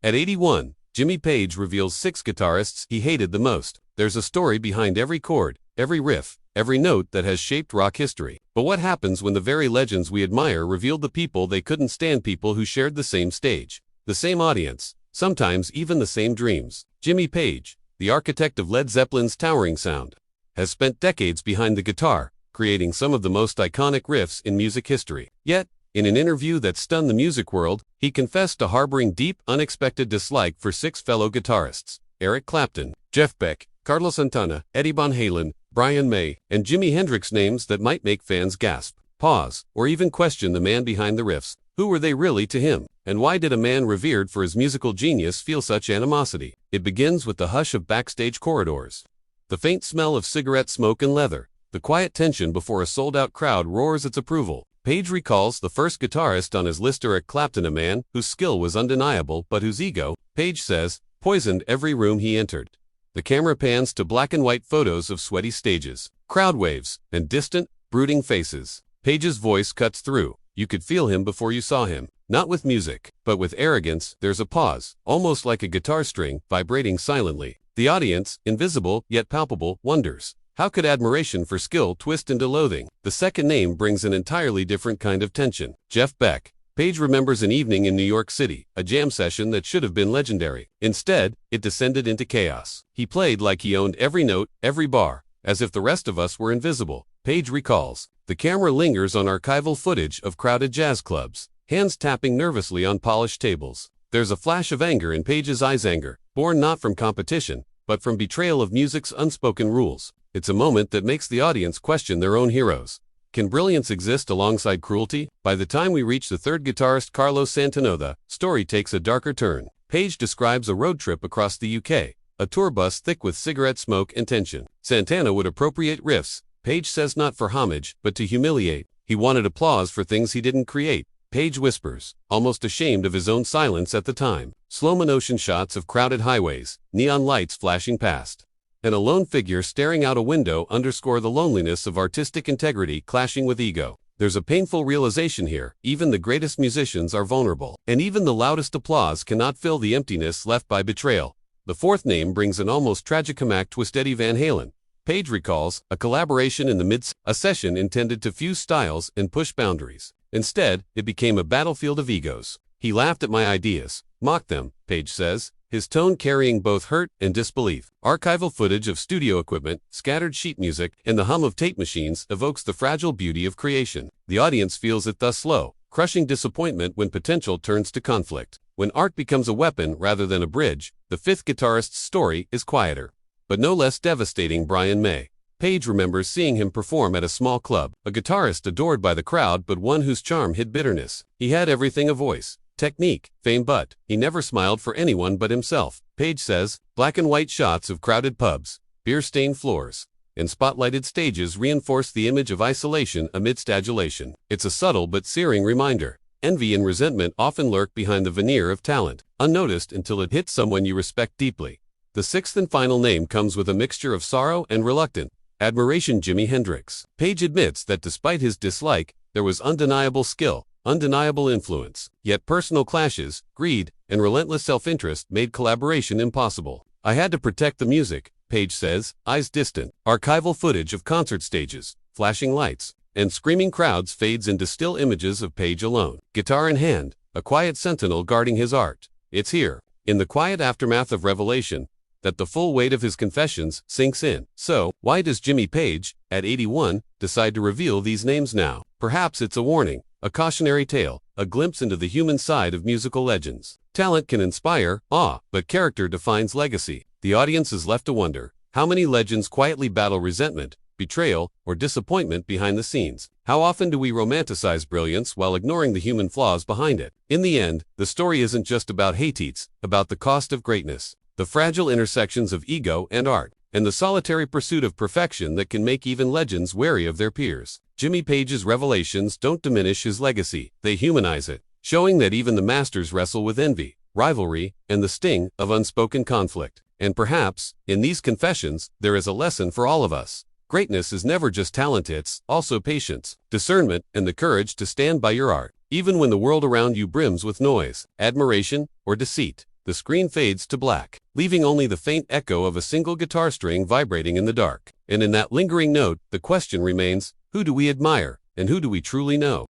At 81, Jimmy Page reveals 6 guitarists he hated the most. There's a story behind every chord, every riff, every note that has shaped rock history. But what happens when the very legends we admire revealed the people they couldn't stand? People who shared the same stage, the same audience, sometimes even the same dreams. Jimmy Page, the architect of Led Zeppelin's towering sound, has spent decades behind the guitar, creating some of the most iconic riffs in music history. Yet, in an interview that stunned the music world, he confessed to harboring deep, unexpected dislike for 6 fellow guitarists: Eric Clapton, Jeff Beck, Carlos Santana, Eddie Van Halen, Brian May, and Jimi Hendrix, names that might make fans gasp, pause, or even question the man behind the riffs. Who were they really to him? And why did a man revered for his musical genius feel such animosity? It begins with the hush of backstage corridors. The faint smell of cigarette smoke and leather. The quiet tension before a sold-out crowd roars its approval. Page recalls the first guitarist on his list, Eric Clapton, a man whose skill was undeniable but whose ego, Page says, poisoned every room he entered. The camera pans to black and white photos of sweaty stages, crowd waves, and distant, brooding faces. Page's voice cuts through. You could feel him before you saw him. Not with music, but with arrogance. There's a pause, almost like a guitar string vibrating silently. The audience, invisible yet palpable, wonders. How could admiration for skill twist into loathing? The second name brings an entirely different kind of tension. Jeff Beck. Page remembers an evening in New York City, a jam session that should have been legendary. Instead, it descended into chaos. He played like he owned every note, every bar, as if the rest of us were invisible. Page recalls. The camera lingers on archival footage of crowded jazz clubs, hands tapping nervously on polished tables. There's a flash of anger in Page's eyes, anger, born not from competition, but from betrayal of music's unspoken rules. It's a moment that makes the audience question their own heroes. Can brilliance exist alongside cruelty? By the time we reach the third guitarist, Carlos Santana, the story takes a darker turn. Page describes a road trip across the UK, a tour bus thick with cigarette smoke and tension. Santana would appropriate riffs, Page says, not for homage, but to humiliate. He wanted applause for things he didn't create. Page whispers, almost ashamed of his own silence at the time. Slow motion shots of crowded highways, neon lights flashing past, and a lone figure staring out a window underscore the loneliness of artistic integrity clashing with ego. There's a painful realization here. Even the greatest musicians are vulnerable, and even the loudest applause cannot fill the emptiness left by betrayal. The fourth name brings an almost tragicomic twist. Eddie Van Halen. Page recalls a collaboration in the a session intended to fuse styles and push boundaries. Instead, it became a battlefield of egos. He laughed at my ideas, mocked them, Page says, his tone carrying both hurt and disbelief. Archival footage of studio equipment, scattered sheet music, and the hum of tape machines evokes the fragile beauty of creation. The audience feels it, thus slow, crushing disappointment when potential turns to conflict. When art becomes a weapon rather than a bridge, the fifth guitarist's story is quieter, but no less devastating. Brian May. Page remembers seeing him perform at a small club, a guitarist adored by the crowd but one whose charm hid bitterness. He had everything: a voice, technique, fame, but he never smiled for anyone but himself. Page says, black and white shots of crowded pubs, beer-stained floors, and spotlighted stages reinforce the image of isolation amidst adulation. It's a subtle but searing reminder. Envy and resentment often lurk behind the veneer of talent, unnoticed until it hits someone you respect deeply. The sixth and final name comes with a mixture of sorrow and reluctant admiration: Jimi Hendrix. Page admits that despite his dislike, there was undeniable skill, undeniable influence. Yet personal clashes, greed, and relentless self-interest made collaboration impossible. I had to protect the music, Page says, eyes distant. Archival footage of concert stages, flashing lights, and screaming crowds fades into still images of Page alone, guitar in hand, a quiet sentinel guarding his art. It's here, in the quiet aftermath of revelation, that the full weight of his confessions sinks in. So, why does Jimmy Page, at 81, decide to reveal these names now? Perhaps it's a warning, a cautionary tale, a glimpse into the human side of musical legends. Talent can inspire awe, but character defines legacy. The audience is left to wonder, how many legends quietly battle resentment, betrayal, or disappointment behind the scenes? How often do we romanticize brilliance while ignoring the human flaws behind it? In the end, the story isn't just about it's about the cost of greatness, the fragile intersections of ego and art, and the solitary pursuit of perfection that can make even legends wary of their peers. Jimmy Page's revelations don't diminish his legacy, they humanize it, showing that even the masters wrestle with envy, rivalry, and the sting of unspoken conflict. And perhaps, in these confessions, there is a lesson for all of us. Greatness is never just talent, it's also patience, discernment, and the courage to stand by your art, even when the world around you brims with noise, admiration, or deceit. the screen fades to black, leaving only the faint echo of a single guitar string vibrating in the dark. And in that lingering note, the question remains, who do we admire, and who do we truly know?